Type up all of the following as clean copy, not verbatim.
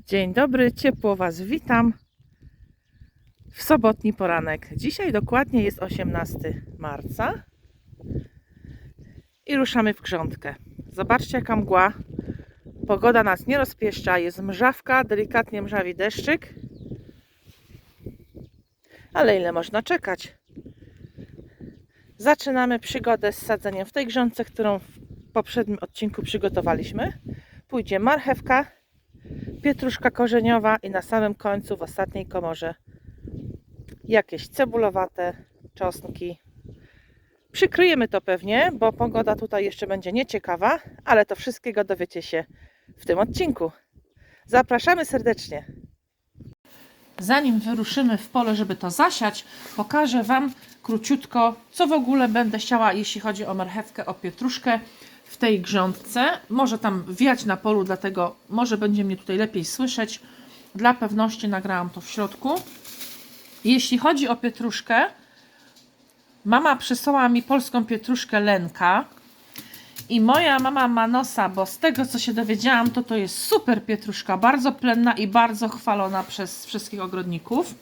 Dzień dobry, ciepło Was witam w sobotni poranek. Dzisiaj dokładnie jest 18 marca i ruszamy w grządkę. Zobaczcie, jaka mgła. Pogoda nas nie rozpieszcza, jest mrzawka, delikatnie mrzawi deszczyk. Ale ile można czekać? Zaczynamy przygodę z sadzeniem w tej grządce, którą w poprzednim odcinku przygotowaliśmy. Pójdzie marchewka, pietruszka korzeniowa i na samym końcu, w ostatniej komorze, jakieś cebulowate czosnki. Przykryjemy to pewnie, bo pogoda tutaj jeszcze będzie nieciekawa, ale to wszystkiego dowiecie się w tym odcinku. Zapraszamy serdecznie. Zanim wyruszymy w pole, żeby to zasiać, pokażę Wam króciutko, co w ogóle będę chciała, jeśli chodzi o marchewkę, o pietruszkę w tej grządce. Może tam wiać na polu, dlatego może będzie mnie tutaj lepiej słyszeć. Dla pewności nagrałam to w środku. Jeśli chodzi o pietruszkę, mama przysłała mi polską pietruszkę Lenka i moja mama ma nosa, bo z tego, co się dowiedziałam, to jest super pietruszka, bardzo plenna i bardzo chwalona przez wszystkich ogrodników.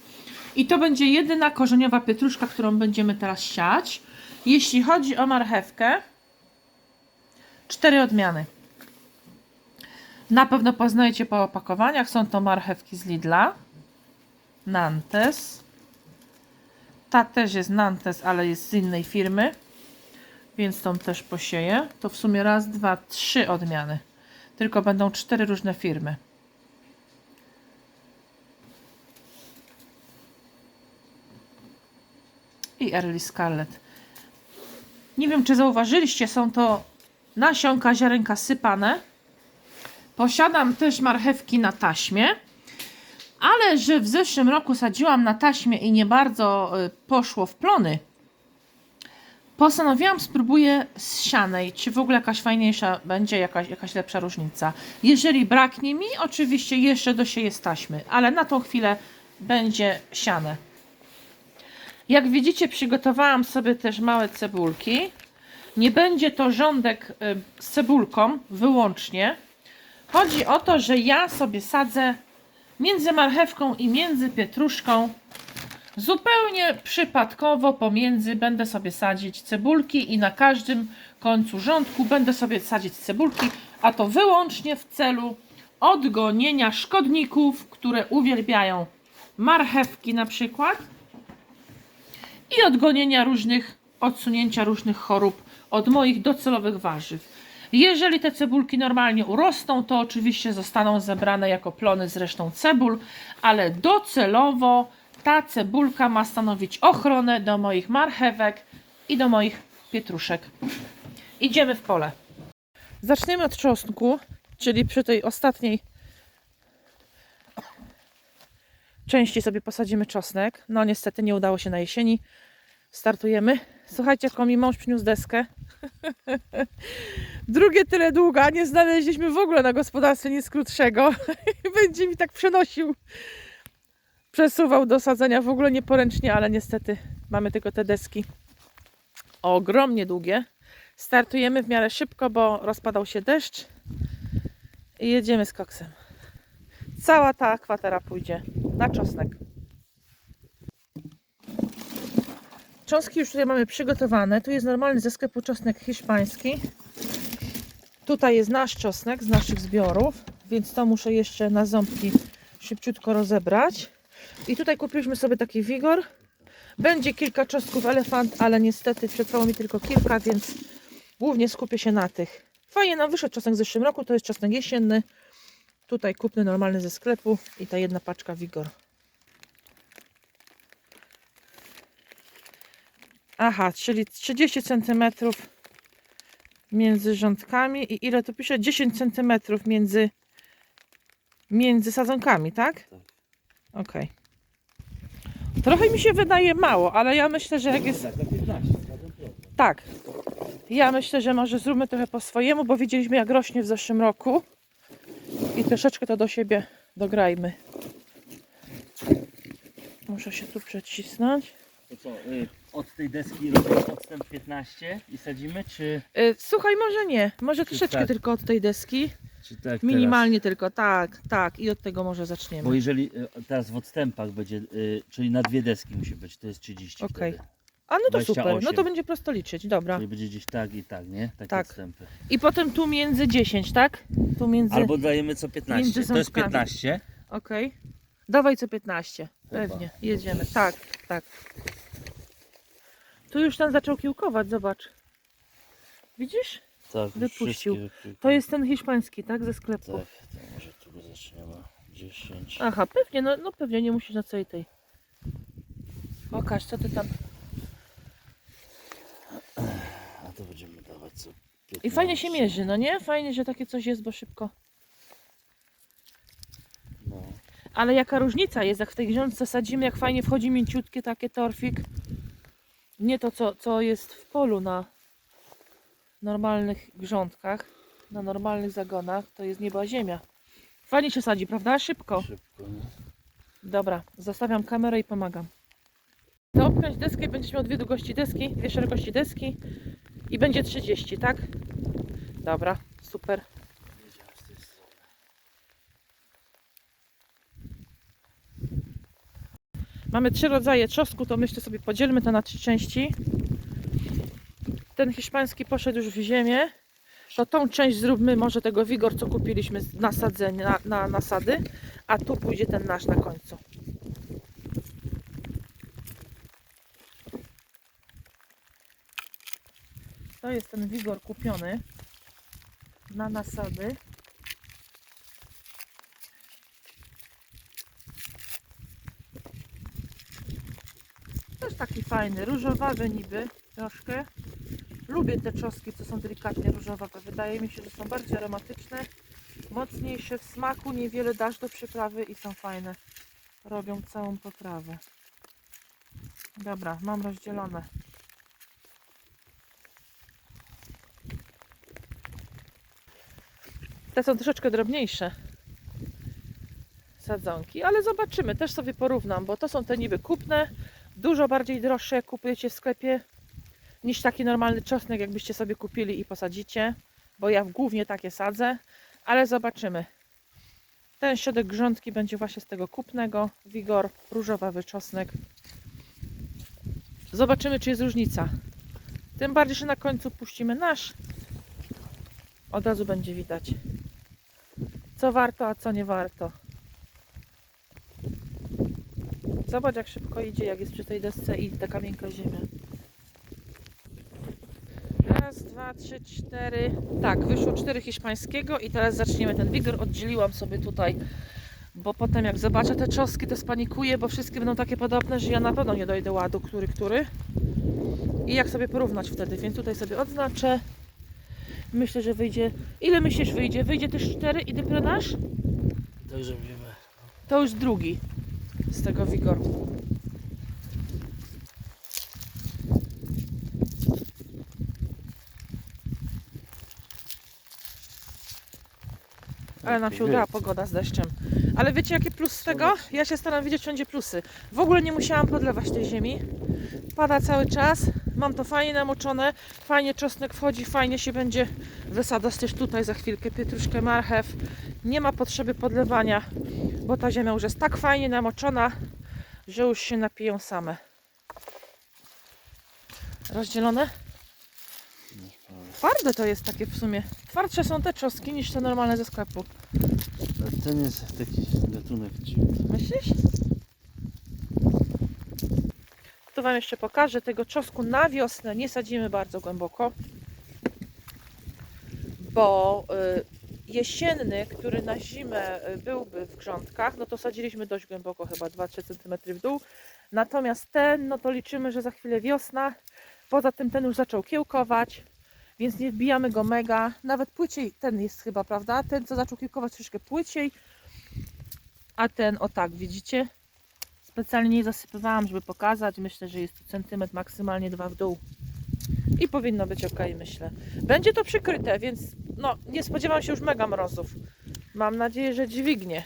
I to będzie jedyna korzeniowa pietruszka, którą będziemy teraz siać. Jeśli chodzi o marchewkę, 4 odmiany. Na pewno poznajecie po opakowaniach. Są to marchewki z Lidla, Nantes. Ta też jest Nantes, ale jest z innej firmy, więc tą też posieję. To w sumie raz, dwa, 3 odmiany. Tylko będą 4 różne firmy. I Early Scarlet. Nie wiem, czy zauważyliście, są to nasionka, ziarenka sypane. Posiadam też marchewki na taśmie, ale że w zeszłym roku sadziłam na taśmie i nie bardzo poszło w plony, postanowiłam, spróbuję z sianej, czy w ogóle jakaś fajniejsza będzie, jakaś lepsza różnica. Jeżeli braknie mi, oczywiście jeszcze dosieję z taśmy, ale na tą chwilę będzie siane. Jak widzicie, przygotowałam sobie też małe cebulki. Nie będzie to rządek z cebulką wyłącznie. Chodzi o to, że ja sobie sadzę między marchewką i między pietruszką. Zupełnie przypadkowo pomiędzy będę sobie sadzić cebulki i na każdym końcu rządku będę sobie sadzić cebulki, a to wyłącznie w celu odgonienia szkodników, które uwielbiają marchewki na przykład, i odgonienia odsunięcia różnych chorób od moich docelowych warzyw. Jeżeli te cebulki normalnie urosną, to oczywiście zostaną zebrane jako plony z resztą cebul, ale docelowo ta cebulka ma stanowić ochronę do moich marchewek i do moich pietruszek. Idziemy w pole. Zaczniemy od czosnku, czyli przy tej ostatniej części sobie posadzimy czosnek. No niestety nie udało się na jesieni. Startujemy. Słuchajcie, jaką mi mąż przyniósł deskę. Drugie tyle długa. Nie znaleźliśmy w ogóle na gospodarstwie nic krótszego. Będzie mi tak przenosił. Przesuwał do sadzenia w ogóle nieporęcznie, ale niestety mamy tylko te deski ogromnie długie. Startujemy w miarę szybko, bo rozpadał się deszcz. I jedziemy z koksem. Cała ta kwatera pójdzie na czosnek. Cząstki już tutaj mamy przygotowane. Tu jest normalny ze sklepu czosnek hiszpański. Tutaj jest nasz czosnek z naszych zbiorów, więc to muszę jeszcze na ząbki szybciutko rozebrać. I tutaj kupiliśmy sobie taki Wigor. Będzie kilka czosnków Elefant, ale niestety przetrwało mi tylko kilka, więc głównie skupię się na tych. Fajnie nam wyszedł czosnek w zeszłym roku, to jest czosnek jesienny. Tutaj kupny normalny ze sklepu i ta jedna paczka Wigor. Aha, czyli 30 cm między rządkami i ile tu pisze? 10 cm między sadzonkami, tak? Tak. Okej. Trochę mi się wydaje mało, ale ja myślę, że jak jest... Tak, na 15. Tak. Ja myślę, że może zróbmy trochę po swojemu, bo widzieliśmy, jak rośnie w zeszłym roku. I troszeczkę to do siebie dograjmy. Muszę się tu przecisnąć. To co, od tej deski robimy odstęp 15 i sadzimy, czy... Słuchaj, może nie. Może troszeczkę tak. tylko od tej deski. Czy tak Minimalnie tylko, tak, tak. I od tego może Teraz? zaczniemy. Bo jeżeli teraz w odstępach będzie, czyli na 2 deski musi być, to jest 30 Okej. wtedy. A no to super, no 28. to będzie prosto liczyć, dobra. Czyli będzie gdzieś tak i tak, nie? Takie Tak. odstępy. I potem tu między 10, tak? Tu między... Albo dajemy co 15. między To jest ząbkami. 15. Okej. Dawaj co 15, Chyba. pewnie, jedziemy, tak, tak. Tu już ten zaczął kiełkować, zobacz. Widzisz? Tak, Wypuścił. wszystkie To jest ten hiszpański, tak? Ze sklepu. Tak, to może tu go zaczniemy. 10. Aha, pewnie, no pewnie nie musisz na całej tej. Pokaż, co ty tam. A to będziemy dawać co 15. I fajnie się mierzy, no nie? Fajnie, że takie coś jest, bo szybko. No. Ale jaka różnica jest, jak w tej grządce sadzimy, jak fajnie wchodzi mięciutkie takie torfik. Nie to, co jest w polu na normalnych grządkach, na normalnych zagonach, to jest nieba ziemia. Fajnie się sadzi, prawda? Szybko. Szybko, nie? Dobra, zostawiam kamerę i pomagam. To obkręć deskę i będziesz miał dwie długości deski, dwie szerokości deski i będzie 30, tak? Dobra, super. Jedziemy z tej strony. Mamy 3 rodzaje trzosku, to myślę sobie podzielmy to na 3 części. Ten hiszpański poszedł już w ziemię. To tą część zróbmy może tego Vigor, co kupiliśmy z nasadzenia, na nasady, a tu pójdzie ten nasz na końcu. To jest ten Vigor kupiony na nasady. Też taki fajny, różowawy niby troszkę. Lubię te czosnki, co są delikatnie różowawe. Wydaje mi się, że są bardziej aromatyczne, mocniejsze w smaku, niewiele dasz do przyprawy i są fajne. Robią całą poprawę. Dobra, mam rozdzielone. Te są troszeczkę drobniejsze sadzonki, ale zobaczymy, też sobie porównam, bo to są te niby kupne, dużo bardziej droższe, jak kupujecie w sklepie, niż taki normalny czosnek, jakbyście sobie kupili i posadzicie, bo ja głównie takie sadzę, ale zobaczymy. Ten środek grządki będzie właśnie z tego kupnego, Vigor, różowawy czosnek. Zobaczymy, czy jest różnica. Tym bardziej, że na końcu puścimy nasz. Od razu będzie widać, co warto, a co nie warto. Zobacz, jak szybko idzie, jak jest przy tej desce i taka miękka ziemia. Raz, dwa, trzy, cztery. Tak, wyszło 4 hiszpańskiego i teraz zaczniemy ten Vigor. Oddzieliłam sobie tutaj, bo potem jak zobaczę te czoski, to spanikuję, bo wszystkie będą takie podobne, że ja na pewno nie dojdę ładu, który. I jak sobie porównać wtedy, więc tutaj sobie odznaczę. Myślę, że wyjdzie. Ile myślisz wyjdzie? Wyjdzie też 4 i dyplonaż? Tak zrobimy. To już drugi z tego Vigoru. Ale nam się udała pogoda z deszczem. Ale wiecie, jaki plus z tego? Ja się staram widzieć wszędzie plusy. W ogóle nie musiałam podlewać tej ziemi. Pada cały czas. Mam to fajnie namoczone. Fajnie czosnek wchodzi, fajnie się będzie wysadzać też tutaj za chwilkę pietruszkę, marchew. Nie ma potrzeby podlewania, bo ta ziemia już jest tak fajnie namoczona, że już się napiją same. Rozdzielone? Twarde to jest takie w sumie. Twardsze są te czosnki niż te normalne ze sklepu. Ten jest taki gatunek dziwny. Myślisz? Tu Wam jeszcze pokażę. Tego czosnku na wiosnę nie sadzimy bardzo głęboko, bo jesienny, który na zimę byłby w grządkach, no to sadziliśmy dość głęboko, chyba 2-3 cm w dół. Natomiast ten, no to liczymy, że za chwilę wiosna. Poza tym ten już zaczął kiełkować, więc nie wbijamy go mega. Nawet płyciej ten jest chyba, prawda? Ten, co zaczął kiełkować, troszkę płyciej. A ten, o tak, widzicie? Specjalnie nie zasypywałam, żeby pokazać. Myślę, że jest to centymetr, maksymalnie 2 w dół. I powinno być ok, myślę. Będzie to przykryte, więc no, nie spodziewam się już mega mrozów. Mam nadzieję, że dźwignie.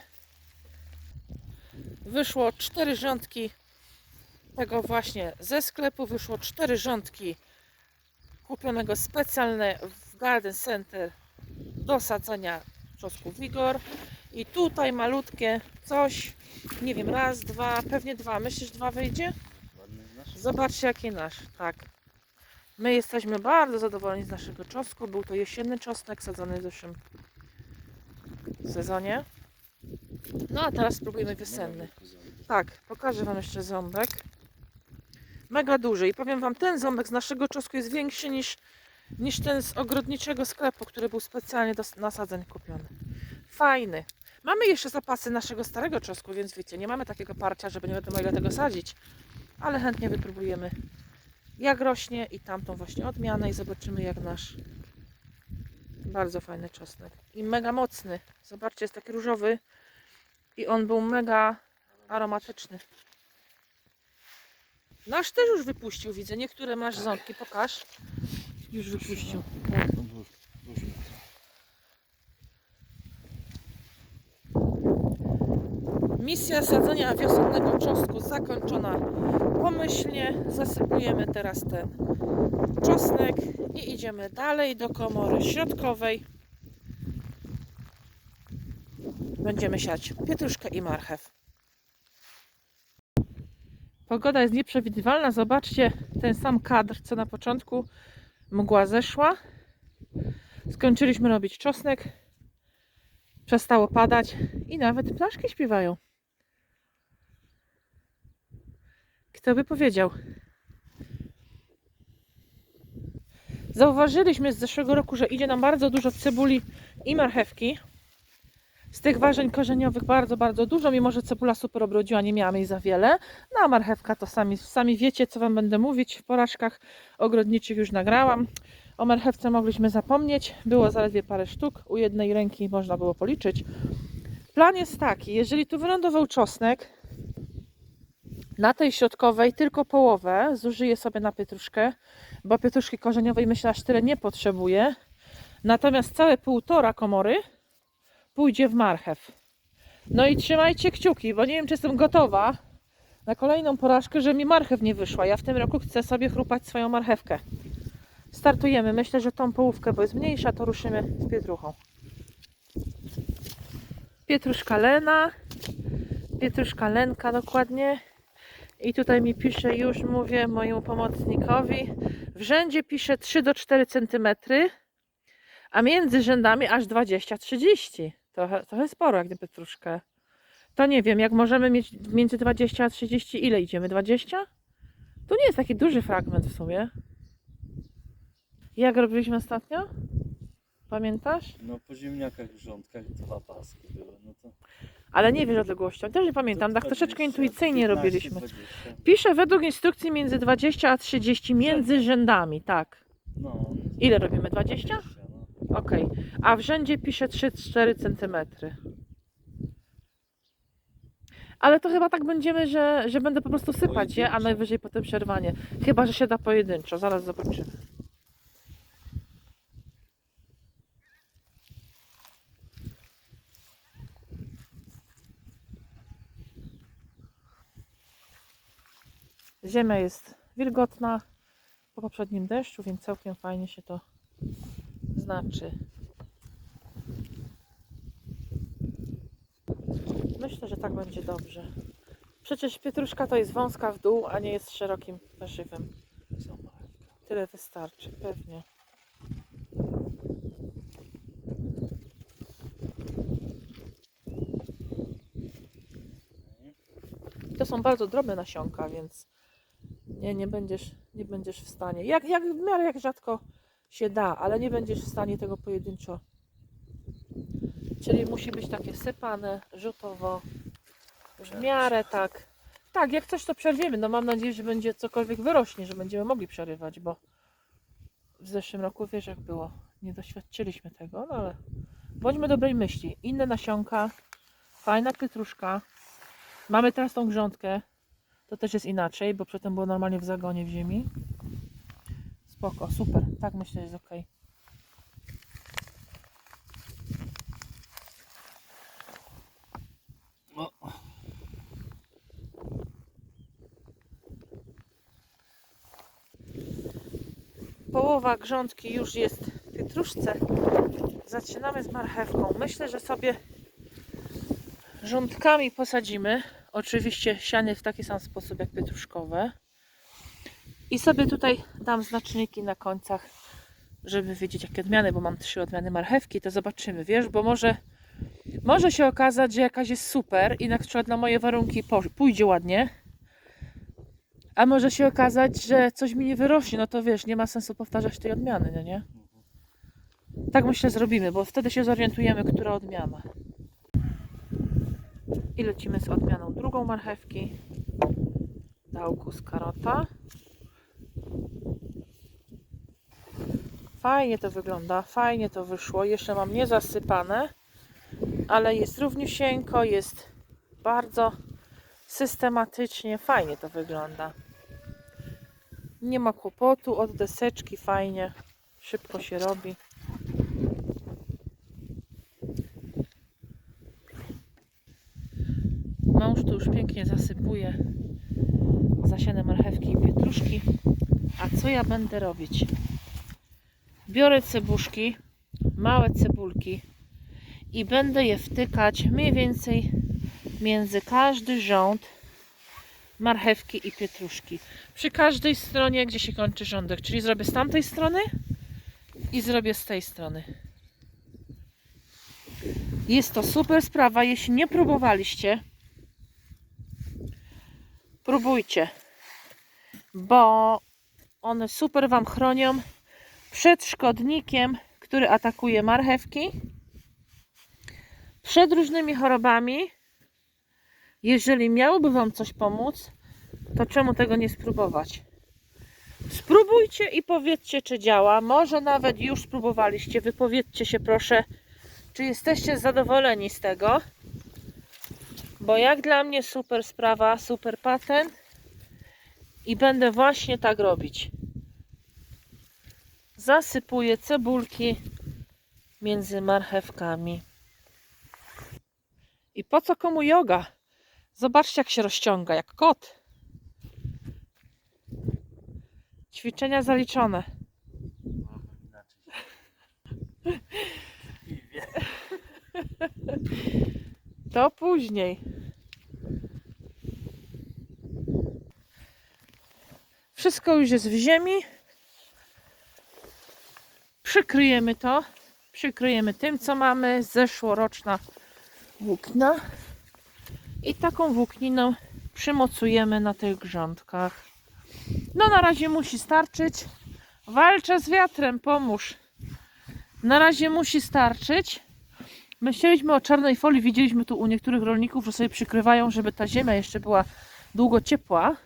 Wyszło 4 rządki tego właśnie ze sklepu. Wyszło 4 rządki kupionego specjalnie w Garden Center do sadzenia czosnku Wigor. I tutaj malutkie coś, nie wiem, raz, dwa, pewnie dwa. Myślisz, dwa wyjdzie? Ładny nasz. Zobaczcie, jaki nasz, tak. My jesteśmy bardzo zadowoleni z naszego czosnku. Był to jesienny czosnek sadzony w zeszłym sezonie. No a teraz spróbujemy wiosenny. Tak, pokażę Wam jeszcze ząbek. Mega duży i powiem Wam, ten ząbek z naszego czosnku jest większy niż ten z ogrodniczego sklepu, który był specjalnie do nasadzeń kupiony. Fajny. Mamy jeszcze zapasy naszego starego czosnku, więc wiecie, nie mamy takiego parcia, żeby nie wiadomo ile tego sadzić. Ale chętnie wypróbujemy, jak rośnie i tamtą właśnie odmianę i zobaczymy jak nasz. Bardzo fajny czosnek i mega mocny. Zobaczcie, jest taki różowy i on był mega aromatyczny. Nasz też już wypuścił, widzę. Niektóre masz ząbki, pokaż. Już wypuścił. Misja sadzenia wiosennego czosnku zakończona pomyślnie. Zasypujemy teraz ten czosnek i idziemy dalej do komory środkowej. Będziemy siać pietruszkę i marchew. Pogoda jest nieprzewidywalna. Zobaczcie ten sam kadr, co na początku. Mgła zeszła. Skończyliśmy robić czosnek. Przestało padać i nawet ptaszki śpiewają. Kto by powiedział? Zauważyliśmy z zeszłego roku, że idzie nam bardzo dużo cebuli i marchewki. Z tych ważeń korzeniowych bardzo, bardzo dużo, mimo że cebula super obrodziła, nie miałam jej za wiele. No a marchewka to sami wiecie, co Wam będę mówić. W porażkach ogrodniczych już nagrałam. O marchewce mogliśmy zapomnieć. Było zaledwie parę sztuk. U jednej ręki można było policzyć. Plan jest taki, jeżeli tu wylądował czosnek, na tej środkowej tylko połowę zużyję sobie na pietruszkę, bo pietruszki korzeniowej myślę aż tyle nie potrzebuję. Natomiast całe półtora komory pójdzie w marchew. No i trzymajcie kciuki, bo nie wiem, czy jestem gotowa na kolejną porażkę, że mi marchew nie wyszła. Ja w tym roku chcę sobie chrupać swoją marchewkę. Startujemy. Myślę, że tą połówkę, bo jest mniejsza, to ruszymy z pietruchą. Pietruszka Lena. Pietruszka Lenka dokładnie. I tutaj mi pisze, już mówię mojemu pomocnikowi, w rzędzie pisze 3 do 4 cm, a między rzędami aż 20-30. Trochę sporo jak na pietruszkę. To nie wiem, jak możemy mieć między 20 a 30, ile idziemy? 20? To nie jest taki duży fragment w sumie. Jak robiliśmy ostatnio? Pamiętasz? No po ziemniakach w rządkach 2 paski były, no to... Ale nie wiesz odległością. Też nie pamiętam, tak 20, troszeczkę intuicyjnie 15, robiliśmy. 20. Pisze według instrukcji między 20 a 30 między rzędami, tak. No. Ile robimy? 20? 20, no. Ok. A w rzędzie pisze 3-4 cm. Ale to chyba tak będziemy, że będę po prostu sypać je, a Pojedynczo. najwyżej potem przerwanie. Chyba że się da pojedynczo. Zaraz zobaczymy. Ziemia jest wilgotna po poprzednim deszczu, więc całkiem fajnie się to znaczy. Myślę, że tak będzie dobrze. Przecież pietruszka to jest wąska w dół, a nie jest szerokim warzywem. Co marchewka? Tyle wystarczy, pewnie. To są bardzo drobne nasionka, więc nie będziesz w stanie. Jak w miarę jak rzadko się da, ale nie będziesz w stanie tego pojedynczo. Czyli musi być takie sypane, rzutowo, w miarę tak. Tak, jak coś to przerwiemy. No mam nadzieję, że będzie cokolwiek wyrośnie, że będziemy mogli przerywać, bo w zeszłym roku wiesz jak było. Nie doświadczyliśmy tego, no ale bądźmy dobrej myśli. Inne nasionka, fajna pietruszka. Mamy teraz tą grządkę. To też jest inaczej, bo przedtem było normalnie w zagonie w ziemi. Spoko, super. Tak myślę, że jest ok. O. Połowa grządki już jest pietruszce. Zaczynamy z marchewką. Myślę, że sobie rządkami posadzimy. Oczywiście siany w taki sam sposób jak pietruszkowe. I sobie tutaj dam znaczniki na końcach, żeby wiedzieć jakie odmiany, bo mam 3 odmiany marchewki, to zobaczymy, wiesz, bo może się okazać, że jakaś jest super i na przykład na moje warunki pójdzie ładnie, a może się okazać, że coś mi nie wyrośnie, no to wiesz, nie ma sensu powtarzać tej odmiany, no nie? Tak myślę zrobimy, bo wtedy się zorientujemy, która odmiana. I lecimy z odmianą drugą marchewki. Dałku z karota. Fajnie to wygląda, fajnie to wyszło. Jeszcze mam niezasypane, ale jest równiusieńko, jest bardzo systematycznie, fajnie to wygląda. Nie ma kłopotu, od deseczki fajnie, szybko się robi. Mąż tu już pięknie zasypuje zasiane marchewki i pietruszki. A co ja będę robić? Biorę cebuszki, małe cebulki i będę je wtykać mniej więcej między każdy rząd marchewki i pietruszki. Przy każdej stronie, gdzie się kończy rządek, czyli zrobię z tamtej strony i zrobię z tej strony. Jest to super sprawa, jeśli nie próbowaliście, próbujcie, bo one super Wam chronią przed szkodnikiem, który atakuje marchewki, przed różnymi chorobami. Jeżeli miałoby Wam coś pomóc, to czemu tego nie spróbować? Spróbujcie i powiedzcie, czy działa. Może nawet już spróbowaliście. Wypowiedzcie się proszę, czy jesteście zadowoleni z tego. Bo jak dla mnie super sprawa, super patent. I będę właśnie tak robić. Zasypuję cebulki między marchewkami. I po co komu joga? Zobaczcie, jak się rozciąga, jak kot. Ćwiczenia zaliczone. To później. Wszystko już jest w ziemi. Przykryjemy to. Przykryjemy tym, co mamy. Zeszłoroczna włókna. I taką włókniną przymocujemy na tych grządkach. No na razie musi starczyć. Walczę z wiatrem, pomóż. Na razie musi starczyć. Myśleliśmy o czarnej folii, widzieliśmy tu u niektórych rolników, że sobie przykrywają, żeby ta ziemia jeszcze była długo ciepła,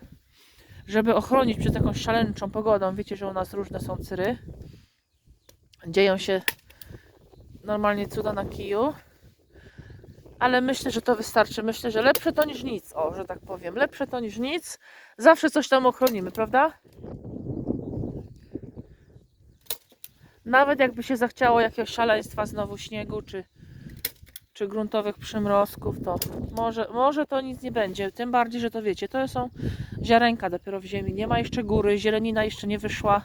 żeby ochronić przed taką szaleńczą pogodą. Wiecie, że u nas różne są cyry. Dzieją się normalnie cuda na kiju. Ale myślę, że to wystarczy. Myślę, że lepsze to niż nic. O, że tak powiem. Lepsze to niż nic. Zawsze coś tam ochronimy, prawda? Nawet jakby się zachciało jakiegoś szaleństwa znowu śniegu, czy gruntowych przymrozków, to może to nic nie będzie. Tym bardziej, że to wiecie, to są ziarenka dopiero w ziemi. Nie ma jeszcze góry, zielenina jeszcze nie wyszła.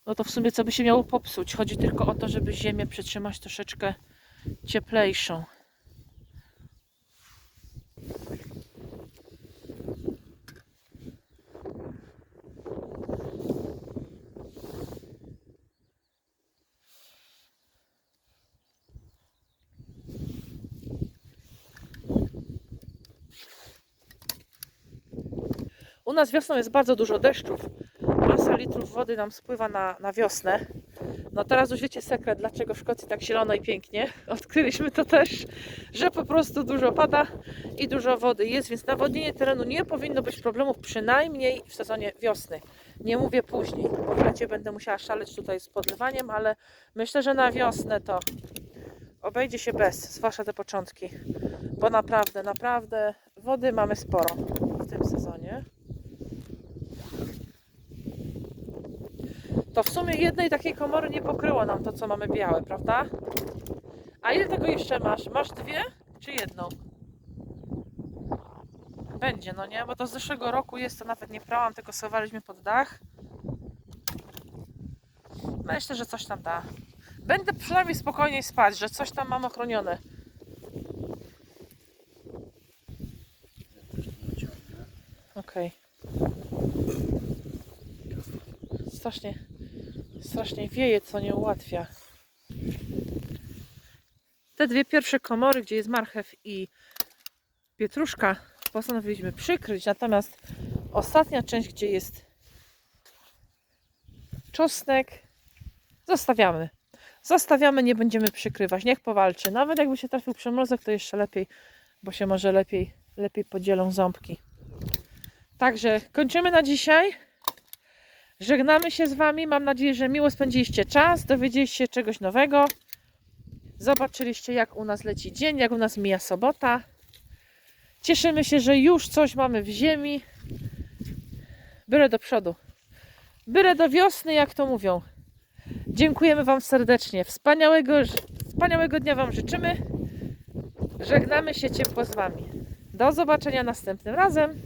No to w sumie co by się miało popsuć? Chodzi tylko o to, żeby ziemię przytrzymać troszeczkę cieplejszą. U nas wiosną jest bardzo dużo deszczów. Masa litrów wody nam spływa na wiosnę. No teraz już wiecie sekret, dlaczego w Szkocji tak zielono i pięknie. Odkryliśmy to też, że po prostu dużo pada i dużo wody jest, więc nawodnienie terenu nie powinno być problemów, przynajmniej w sezonie wiosny. Nie mówię później, bo w lecie będę musiała szaleć tutaj z podlewaniem, ale myślę, że na wiosnę to obejdzie się bez, zwłaszcza te początki. Bo naprawdę wody mamy sporo w tym sezonie. To w sumie jednej takiej komory nie pokryło nam to, co mamy białe, prawda? A ile tego jeszcze masz? Masz 2 czy jedną? Będzie, no nie? Bo to z zeszłego roku jest, to nawet nie prałam, tylko schowaliśmy pod dach. Myślę, że coś tam da. Będę przynajmniej spokojniej spać, że coś tam mam ochronione. Okej. Strasznie wieje, co nie ułatwia. Te dwie pierwsze komory, gdzie jest marchew i pietruszka, postanowiliśmy przykryć, natomiast ostatnia część, gdzie jest czosnek, zostawiamy. Zostawiamy, nie będziemy przykrywać, niech powalczy. Nawet jakby się trafił przymrozek, to jeszcze lepiej, bo się może lepiej podzielą ząbki. Także kończymy na dzisiaj. Żegnamy się z Wami. Mam nadzieję, że miło spędziliście czas, dowiedzieliście się czegoś nowego. Zobaczyliście, jak u nas leci dzień, jak u nas mija sobota. Cieszymy się, że już coś mamy w ziemi. Byle do przodu. Byle do wiosny, jak to mówią. Dziękujemy Wam serdecznie. Wspaniałego dnia Wam życzymy. Żegnamy się ciepło z Wami. Do zobaczenia następnym razem.